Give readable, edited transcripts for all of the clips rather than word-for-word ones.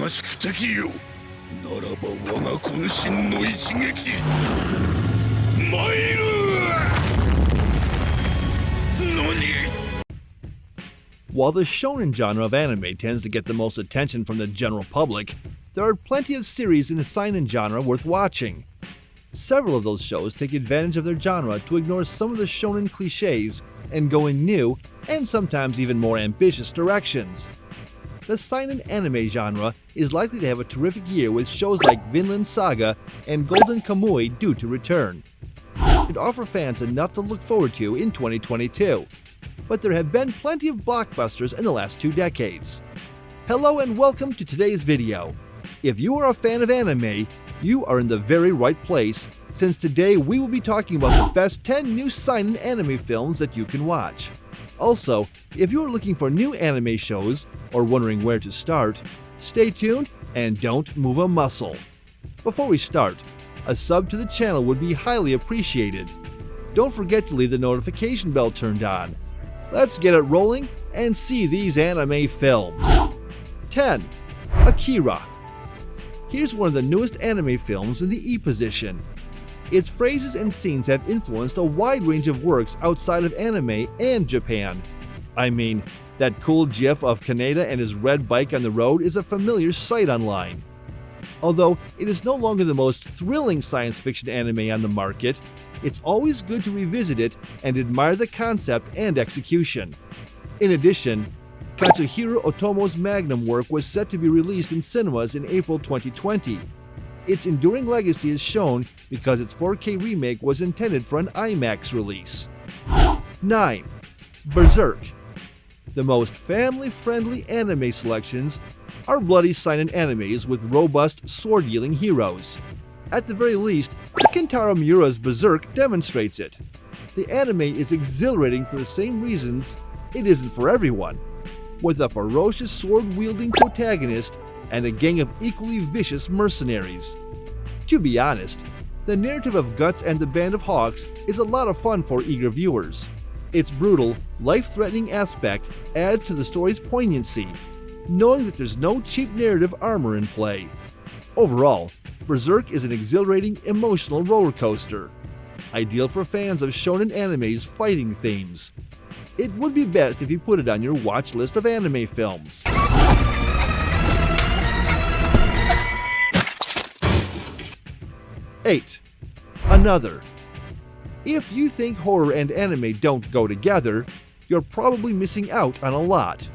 しく敵よ。ならば我が渾身の一撃参る。何。 While the shounen genre of anime tends to get the most attention from the general public, there are plenty of series in the seinen genre worth watching. Several of those shows take advantage of their genre to ignore some of the shounen clichés and go in new, and sometimes even more ambitious directions. The seinen anime genre is likely to have a terrific year with shows like Vinland Saga and Golden Kamuy due to return. It offers fans enough to look forward to in 2022. But there have been plenty of blockbusters in the last 2 decades. Hello and welcome to today's video. If you are a fan of anime, you are in the very right place, since today we will be talking about the best 10 new seinen anime films that you can watch. Also, if you are looking for new anime shows or wondering where to start, stay tuned and don't move a muscle. Before we start, a sub to the channel would be highly appreciated. Don't forget to leave the notification bell turned on. Let's get it rolling and see these anime films. 10. Akira. Here's one of the newest anime films in the E position. Its phrases and scenes have influenced a wide range of works outside of anime and Japan. I mean, that cool gif of Kaneda and his red bike on the road is a familiar sight online. Although it is no longer the most thrilling science fiction anime on the market, it's always good to revisit it and admire the concept and execution. In addition, Katsuhiro Otomo's magnum work was set to be released in cinemas in April 2020. Its enduring legacy is shown because its 4K remake was intended for an IMAX release. 9. Berserk. The most family-friendly anime selections are bloody seinen animes with robust sword-wielding heroes. At the very least, Kentaro Miura's Berserk demonstrates it. The anime is exhilarating for the same reasons it isn't for everyone, with a ferocious sword-wielding protagonist and a gang of equally vicious mercenaries. To be honest, the narrative of Guts and the Band of Hawks is a lot of fun for eager viewers. Its brutal, life-threatening aspect adds to the story's poignancy, knowing that there's no cheap narrative armor in play. Overall, Berserk is an exhilarating, emotional roller coaster, ideal for fans of shonen anime's fighting themes. It would be best if you put it on your watch list of anime films. 8. Another. If you think horror and anime don't go together, you're probably missing out on a lot.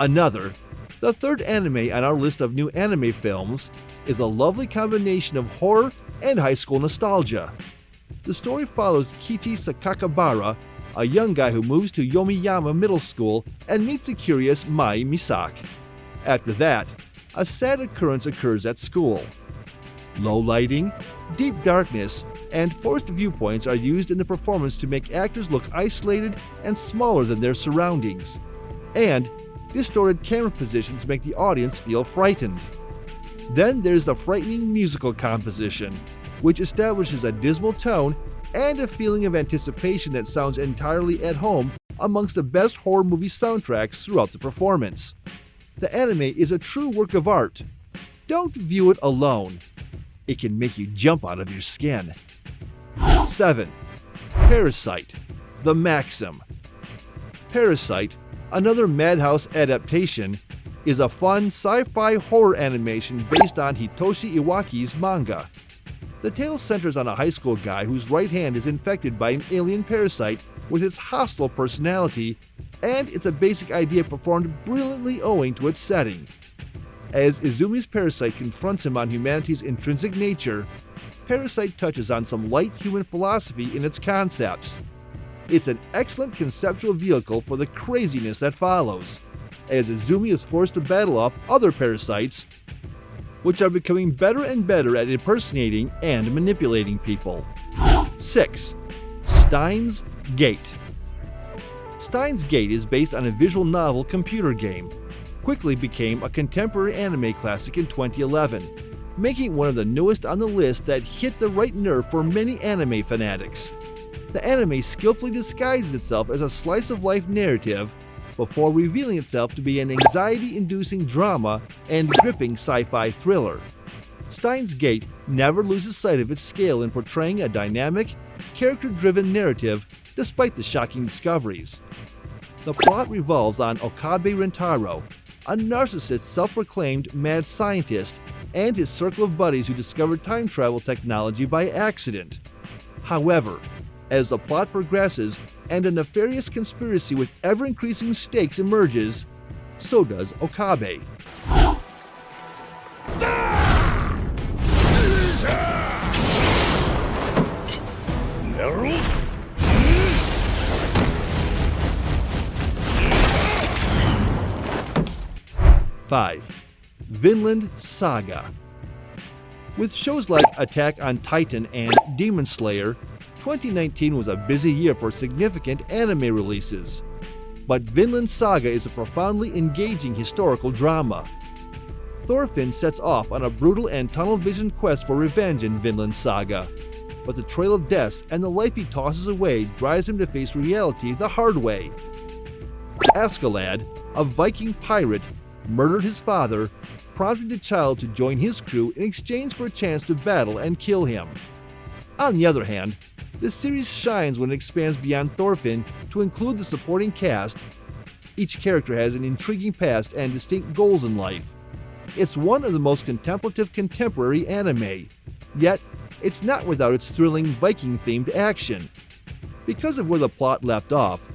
Another, the third anime on our list of new anime films, is a lovely combination of horror and high school nostalgia. The story follows Kichi Sakakibara, a young guy who moves to Yomiyama Middle School and meets the curious Mai Misaki. After that, a sad occurrence occurs at school. Low lighting, deep darkness, and forced viewpoints are used in the performance to make actors look isolated and smaller than their surroundings. And distorted camera positions make the audience feel frightened. Then there's the frightening musical composition, which establishes a dismal tone and a feeling of anticipation that sounds entirely at home amongst the best horror movie soundtracks throughout the performance. The anime is a true work of art. Don't view it alone. It can make you jump out of your skin. 7. Parasyte, the Maxim. Parasyte, another Madhouse adaptation, is a fun sci-fi horror animation based on Hitoshi Iwaki's manga. The tale centers on a high school guy whose right hand is infected by an alien parasite with its hostile personality, and it's a basic idea performed brilliantly owing to its setting. As Izumi's parasite confronts him on humanity's intrinsic nature, Parasyte touches on some light human philosophy in its concepts. It's an excellent conceptual vehicle for the craziness that follows, as Izumi is forced to battle off other parasites, which are becoming better and better at impersonating and manipulating people. 6. Steins Gate. Steins Gate is based on a visual novel computer game, quickly became a contemporary anime classic in 2011, making it one of the newest on the list that hit the right nerve for many anime fanatics. The anime skillfully disguises itself as a slice-of-life narrative before revealing itself to be an anxiety-inducing drama and gripping sci-fi thriller. Steins Gate never loses sight of its scale in portraying a dynamic, character-driven narrative despite the shocking discoveries. The plot revolves on Okabe Rentaro, a narcissist self-proclaimed mad scientist, and his circle of buddies who discovered time travel technology by accident. However, as the plot progresses and a nefarious conspiracy with ever-increasing stakes emerges, so does Okabe. Narrow? 5. Vinland Saga. With shows like Attack on Titan and Demon Slayer, 2019 was a busy year for significant anime releases. But Vinland Saga is a profoundly engaging historical drama. Thorfinn sets off on a brutal and tunnel-vision quest for revenge in Vinland Saga, but the trail of deaths and the life he tosses away drives him to face reality the hard way. Askeladd, a Viking pirate, murdered his father, prompting the child to join his crew in exchange for a chance to battle and kill him. On the other hand, the series shines when it expands beyond Thorfinn to include the supporting cast. Each character has an intriguing past and distinct goals in life. It's one of the most contemplative contemporary anime, yet it's not without its thrilling Viking-themed action. Because of where the plot left off,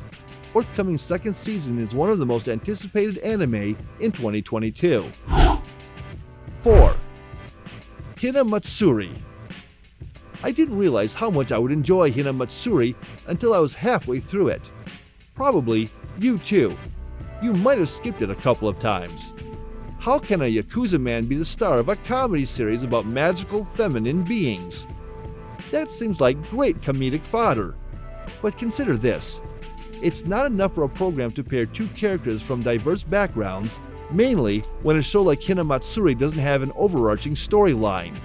forthcoming second season is one of the most anticipated anime in 2022. 4. Hinamatsuri. I didn't realize how much I would enjoy Hinamatsuri until I was halfway through it. Probably you too. You might have skipped it a couple of times. How can a Yakuza man be the star of a comedy series about magical feminine beings? That seems like great comedic fodder. But consider this. It's not enough for a program to pair two characters from diverse backgrounds, mainly when a show like Hinamatsuri doesn't have an overarching storyline.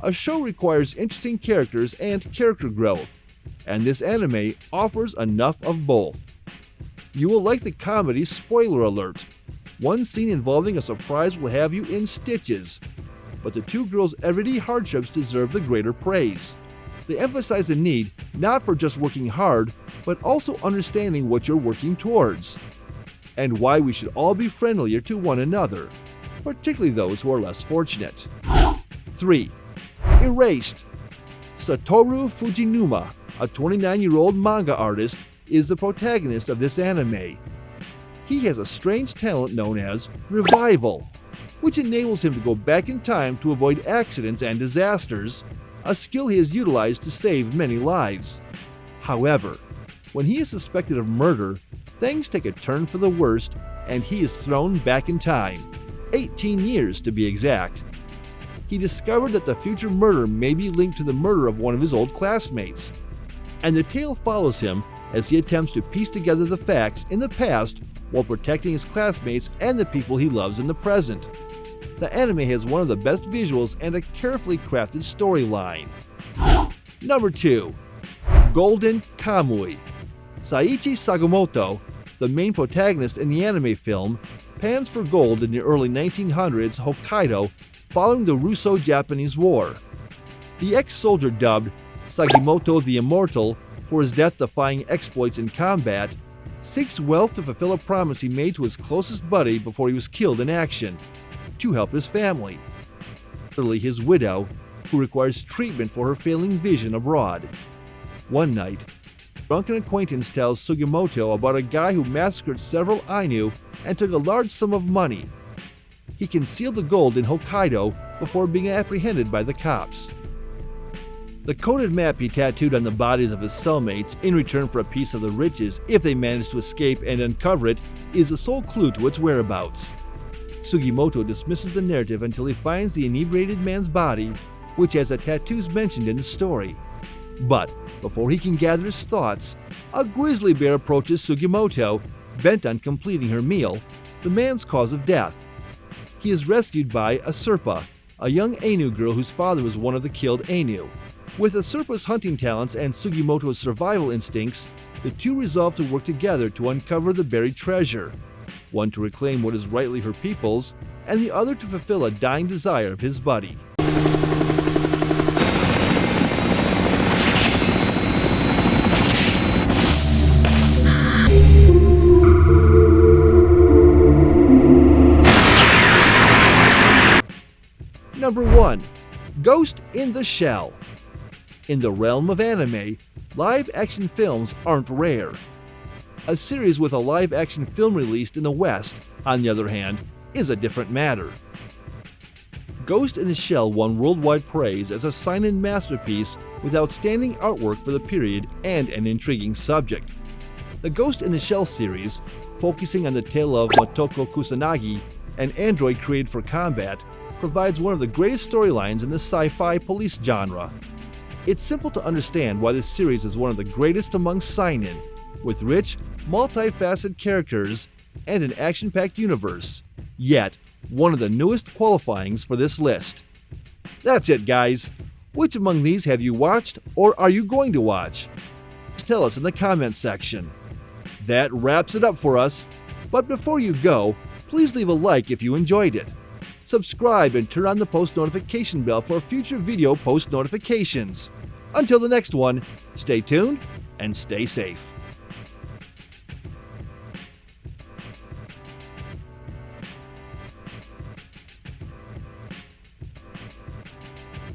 A show requires interesting characters and character growth, and this anime offers enough of both. You will like the comedy, spoiler alert. One scene involving a surprise will have you in stitches, but the two girls' everyday hardships deserve the greater praise. They emphasize the need not for just working hard, but also understanding what you're working towards, and why we should all be friendlier to one another, particularly those who are less fortunate. 3. Erased. Satoru Fujinuma, a 29-year-old manga artist, is the protagonist of this anime. He has a strange talent known as revival, which enables him to go back in time to avoid accidents and disasters, a skill he has utilized to save many lives. However, when he is suspected of murder, things take a turn for the worst and he is thrown back in time, 18 years to be exact. He discovered that the future murder may be linked to the murder of one of his old classmates, and the tale follows him as he attempts to piece together the facts in the past while protecting his classmates and the people he loves in the present. The anime has one of the best visuals and a carefully crafted storyline. Number 2. Golden Kamuy. Saichi Sakamoto, the main protagonist in the anime film, pans for gold in the early 1900s Hokkaido following the Russo-Japanese War. The ex-soldier dubbed Sagimoto the Immortal for his death-defying exploits in combat, seeks wealth to fulfill a promise he made to his closest buddy before he was killed in action, to help his family, particularly his widow, who requires treatment for her failing vision abroad. One night, a drunken acquaintance tells Sugimoto about a guy who massacred several Ainu and took a large sum of money. He concealed the gold in Hokkaido before being apprehended by the cops. The coded map he tattooed on the bodies of his cellmates in return for a piece of the riches if they managed to escape and uncover it is the sole clue to its whereabouts. Sugimoto dismisses the narrative until he finds the inebriated man's body, which has the tattoos mentioned in the story. But before he can gather his thoughts, a grizzly bear approaches Sugimoto, bent on completing her meal, the man's cause of death. He is rescued by a Serpa, a young Ainu girl whose father was one of the killed Ainu. With Asurpa's hunting talents and Sugimoto's survival instincts, the two resolve to work together to uncover the buried treasure, one to reclaim what is rightly her people's, and the other to fulfill a dying desire of his buddy. Number 1. Ghost in the Shell. In the realm of anime, live-action films aren't rare. A series with a live-action film released in the West, on the other hand, is a different matter. Ghost in the Shell won worldwide praise as a Seinen masterpiece with outstanding artwork for the period and an intriguing subject. The Ghost in the Shell series, focusing on the tale of Motoko Kusanagi, an android created for combat, provides one of the greatest storylines in the sci-fi police genre. It's simple to understand why this series is one of the greatest among seinen, with rich, multifaceted characters and an action-packed universe, yet one of the newest qualifyings for this list. That's it, guys. Which among these have you watched or are you going to watch? Tell us in the comments section. That wraps it up for us, but before you go, please leave a like if you enjoyed it. Subscribe and turn on the post notification bell for future video post notifications. Until the next one, stay tuned and stay safe.